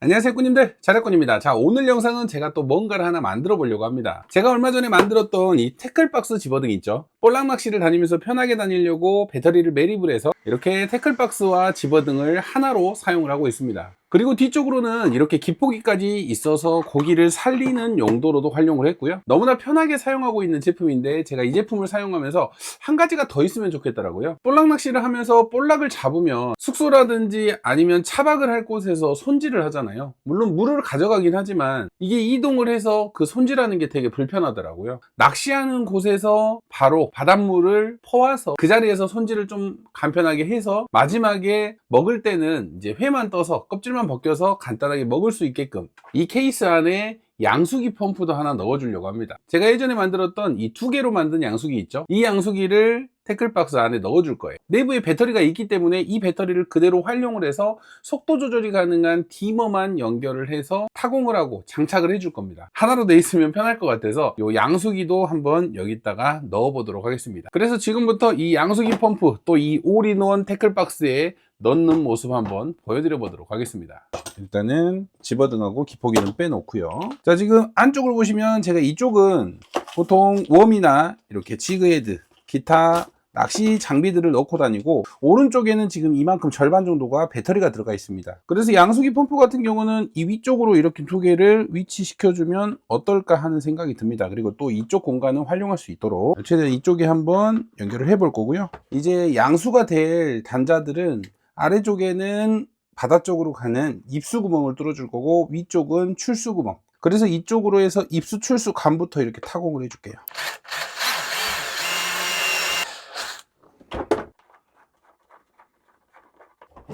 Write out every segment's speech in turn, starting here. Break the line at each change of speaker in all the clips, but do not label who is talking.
안녕하세요 꾸님들, 자력꾼입니다. 자, 오늘 영상은 제가 또 뭔가를 하나 만들어 보려고 합니다. 제가 얼마 전에 만들었던 이 태클박스 집어등 있죠. 볼락 낚시를 다니면서 편하게 다니려고 배터리를 매립을 해서 이렇게 태클박스와 집어등을 하나로 사용을 하고 있습니다. 그리고 뒤쪽으로는 이렇게 기포기까지 있어서 고기를 살리는 용도로도 활용을 했고요. 너무나 편하게 사용하고 있는 제품인데 제가 이 제품을 사용하면서 한 가지가 더 있으면 좋겠더라고요. 볼락 낚시를 하면서 볼락을 잡으면 숙소라든지 아니면 차박을 할 곳에서 손질을 하잖아요. 물론 물을 가져가긴 하지만 이게 이동을 해서 그 손질하는 게 되게 불편하더라고요. 낚시하는 곳에서 바로 바닷물을 퍼와서 그 자리에서 손질을 좀 간편하게 해서 마지막에 먹을 때는 이제 회만 떠서 껍질만 벗겨서 간단하게 먹을 수 있게끔 이 케이스 안에 양수기 펌프도 하나 넣어주려고 합니다. 제가 예전에 만들었던 이 2개로 만든 양수기 있죠. 이 양수기를 태클박스 안에 넣어줄 거예요. 내부에 배터리가 있기 때문에 이 배터리를 그대로 활용을 해서 속도 조절이 가능한 디머만 연결을 해서 타공을 하고 장착을 해줄 겁니다. 하나로 돼 있으면 편할 것 같아서 이 양수기도 한번 여기다가 넣어 보도록 하겠습니다. 그래서 지금부터 이 양수기 펌프 또 이 올인원 태클박스에 넣는 모습 한번 보여드려 보도록 하겠습니다. 일단은 집어등하고 기포기는 빼놓고요. 자, 지금 안쪽을 보시면 제가 이쪽은 보통 웜이나 이렇게 지그헤드 기타 낚시 장비들을 넣고 다니고, 오른쪽에는 지금 이만큼 절반 정도가 배터리가 들어가 있습니다. 그래서 양수기 펌프 같은 경우는 이 위쪽으로 이렇게 2개를 위치시켜 주면 어떨까 하는 생각이 듭니다. 그리고 또 이쪽 공간은 활용할 수 있도록 최대한 이쪽에 한번 연결을 해 볼 거고요. 이제 양수가 될 단자들은 아래쪽에는 바다 쪽으로 가는 입수 구멍을 뚫어 줄 거고, 위쪽은 출수 구멍. 그래서 이쪽으로 해서 입수 출수 간부터 이렇게 타공을 해 줄게요.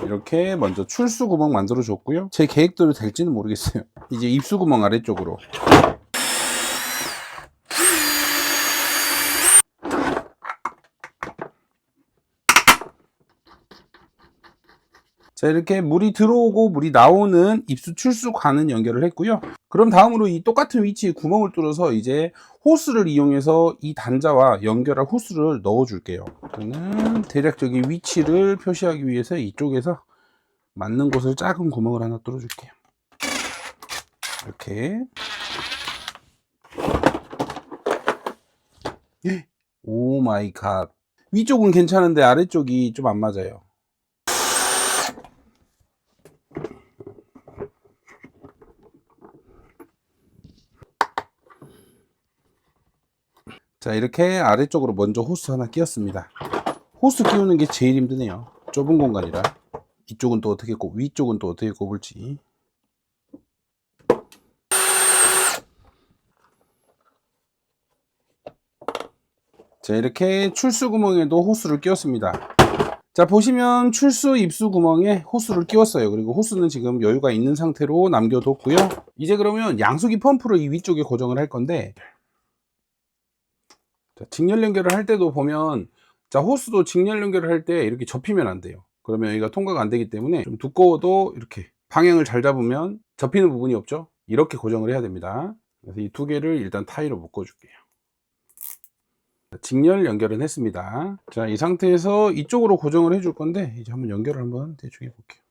이렇게 먼저 출수 구멍 만들어 줬고요. 제 계획대로 될지는 모르겠어요. 이제 입수 구멍 아래쪽으로 자, 이렇게 물이 들어오고 물이 나오는 입수 출수 관은 연결을 했고요. 그럼 다음으로 이 똑같은 위치에 구멍을 뚫어서 이제 호스를 이용해서 이 단자와 연결할 호스를 넣어 줄게요. 저는 대략적인 위치를 표시하기 위해서 이쪽에서 맞는 곳을 작은 구멍을 하나 뚫어 줄게요. 이렇게. 오 마이 갓. 위쪽은 괜찮은데 아래쪽이 좀 안 맞아요. 자, 이렇게 아래쪽으로 먼저 호스 하나 끼웠습니다. 호스 끼우는 게 제일 힘드네요. 좁은 공간이라. 이쪽은 또 어떻게 꼽, 위쪽은 또 어떻게 꼽을지. 자, 이렇게 출수 구멍에도 호스를 끼웠습니다. 자, 보시면 출수 입수 구멍에 호스를 끼웠어요. 그리고 호스는 지금 여유가 있는 상태로 남겨뒀고요. 이제 그러면 양수기 펌프를 이 위쪽에 고정을 할 건데, 자, 직렬 연결을 할 때도 보면, 자, 호스도 직렬 연결을 할 때 이렇게 접히면 안 돼요. 그러면 여기가 통과가 안 되기 때문에 좀 두꺼워도 이렇게 방향을 잘 잡으면 접히는 부분이 없죠. 이렇게 고정을 해야 됩니다. 그래서 이 2개를 일단 타이로 묶어 줄게요. 직렬 연결은 했습니다. 자, 이 상태에서 이쪽으로 고정을 해줄 건데, 이제 한번 연결을 한번 대충 해볼게요.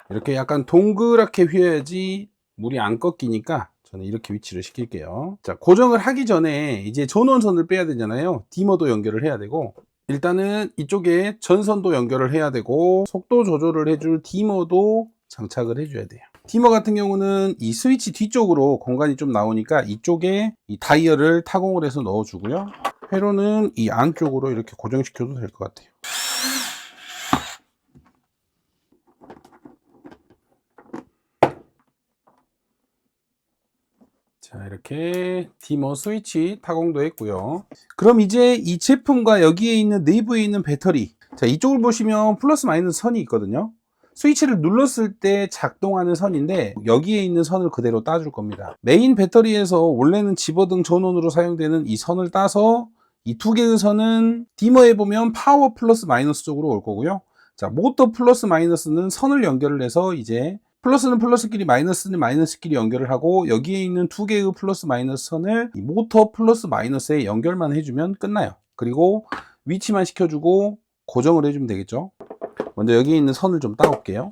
이렇게 약간 동그랗게 휘어야지 물이 안 꺾이니까 저는 이렇게 위치를 시킬게요. 자, 고정을 하기 전에 이제 전원선을 빼야 되잖아요. 디머도 연결을 해야 되고, 일단은 이쪽에 전선도 연결을 해야 되고, 속도 조절을 해줄 디머도 장착을 해줘야 돼요. 디머 같은 경우는 이 스위치 뒤쪽으로 공간이 좀 나오니까 이쪽에 이 다이얼을 타공을 해서 넣어주고요. 회로는 이 안쪽으로 이렇게 고정시켜도 될 것 같아요. 자, 이렇게 디머 스위치 타공도 했고요. 그럼 이제 이 제품과 여기에 있는 내부에 있는 배터리, 자, 이쪽을 보시면 플러스 마이너스 선이 있거든요. 스위치를 눌렀을 때 작동하는 선인데 여기에 있는 선을 그대로 따줄 겁니다. 메인 배터리에서 원래는 집어등 전원으로 사용되는 이 선을 따서 이 2개의 선은 디머에 보면 파워 플러스 마이너스 쪽으로 올 거고요. 자, 모터 플러스 마이너스는 선을 연결을 해서 이제 플러스는 플러스끼리 마이너스는 마이너스끼리 연결을 하고, 여기에 있는 2개의 플러스 마이너스 선을 이 모터 플러스 마이너스에 연결만 해주면 끝나요. 그리고 위치만 시켜주고 고정을 해주면 되겠죠. 먼저 여기 있는 선을 좀 따올게요.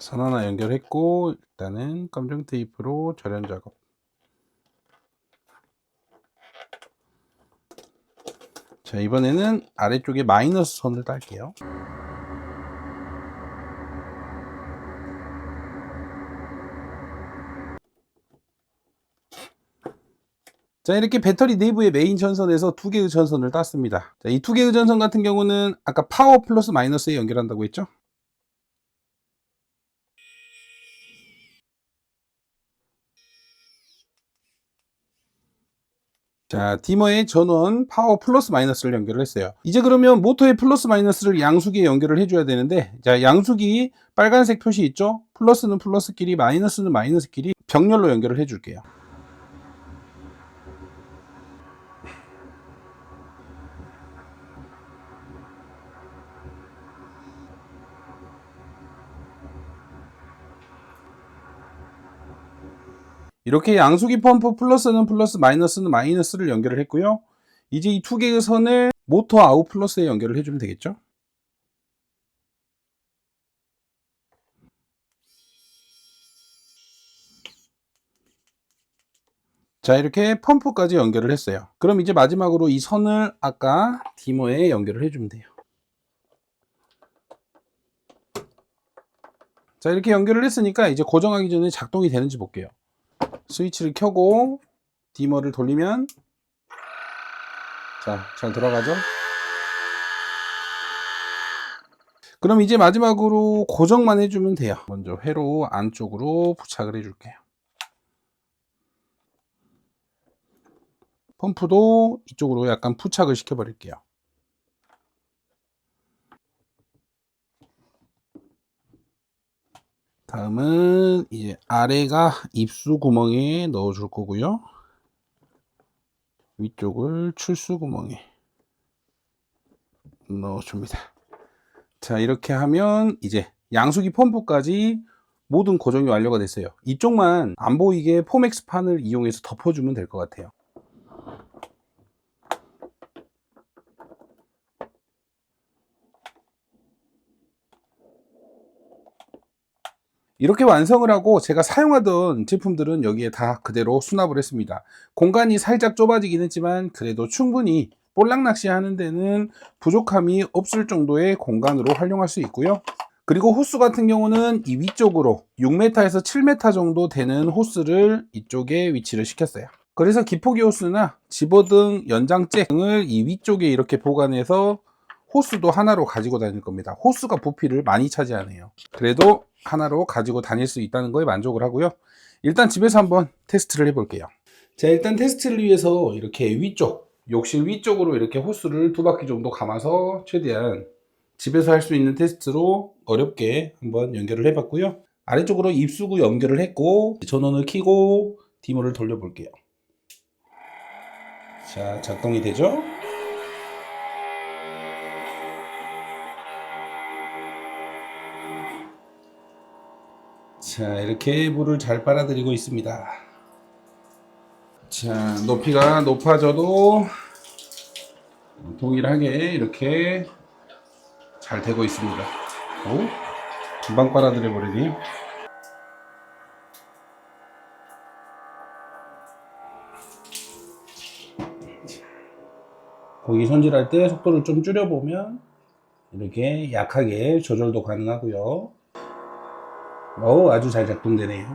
선 하나 연결했고, 일단은 검정 테이프로 절연 작업. 자, 이번에는 아래쪽에 마이너스 선을 딸게요. 자, 이렇게 배터리 내부의 메인 전선에서 두 개의 전선을 땄습니다. 자, 이 두 개의 전선 같은 경우는 아까 파워 플러스 마이너스에 연결한다고 했죠? 자, 디머의 전원 파워 플러스 마이너스를 연결을 했어요. 이제 그러면 모터의 플러스 마이너스를 양수기에 연결을 해줘야 되는데, 자, 양수기 빨간색 표시 있죠? 플러스는 플러스끼리, 마이너스는 마이너스끼리 병렬로 연결을 해줄게요. 이렇게 양수기 펌프 플러스는 플러스, 마이너스는 마이너스를 연결을 했고요. 이제 이 두 개의 선을 모터 아웃 플러스에 연결을 해주면 되겠죠? 자, 이렇게 펌프까지 연결을 했어요. 그럼 이제 마지막으로 이 선을 아까 디머에 연결을 해주면 돼요. 자, 이렇게 연결을 했으니까 이제 고정하기 전에 작동이 되는지 볼게요. 스위치를 켜고 디머를 돌리면, 자, 잘 돌아가죠? 그럼 이제 마지막으로 고정만 해주면 돼요. 먼저 회로 안쪽으로 부착을 해줄게요. 펌프도 이쪽으로 약간 부착을 시켜버릴게요. 다음은 이제 아래가 입수 구멍에 넣어줄 거고요. 위쪽을 출수 구멍에 넣어줍니다. 자, 이렇게 하면 이제 양수기 펌프까지 모든 고정이 완료가 됐어요. 이쪽만 안 보이게 포맥스 판을 이용해서 덮어주면 될 것 같아요. 이렇게 완성을 하고 제가 사용하던 제품들은 여기에 다 그대로 수납을 했습니다. 공간이 살짝 좁아지긴 했지만 그래도 충분히 볼락 낚시 하는 데는 부족함이 없을 정도의 공간으로 활용할 수 있고요. 그리고 호스 같은 경우는 이 위쪽으로 6m에서 7m 정도 되는 호스를 이쪽에 위치를 시켰어요. 그래서 기포기 호스나 집어등, 연장잭 등을 이 위쪽에 이렇게 보관해서 호스도 하나로 가지고 다닐 겁니다. 호스가 부피를 많이 차지하네요. 그래도 하나로 가지고 다닐 수 있다는 거에 만족을 하고요. 일단 집에서 한번 테스트를 해볼게요. 자, 일단 테스트를 위해서 이렇게 위쪽, 욕실 위쪽으로 이렇게 호스를 두 바퀴 정도 감아서 최대한 집에서 할 수 있는 테스트로 어렵게 한번 연결을 해봤고요. 아래쪽으로 입수구 연결을 했고 전원을 켜고 디머를 돌려볼게요. 자, 작동이 되죠? 자, 이렇게 물을 잘 빨아들이고 있습니다. 자, 높이가 높아져도 동일하게 이렇게 잘 되고 있습니다. 오, 금방 빨아들여 버리니. 고기 손질할 때 속도를 좀 줄여보면 이렇게 약하게 조절도 가능하고요. 아주 잘 작동되네요.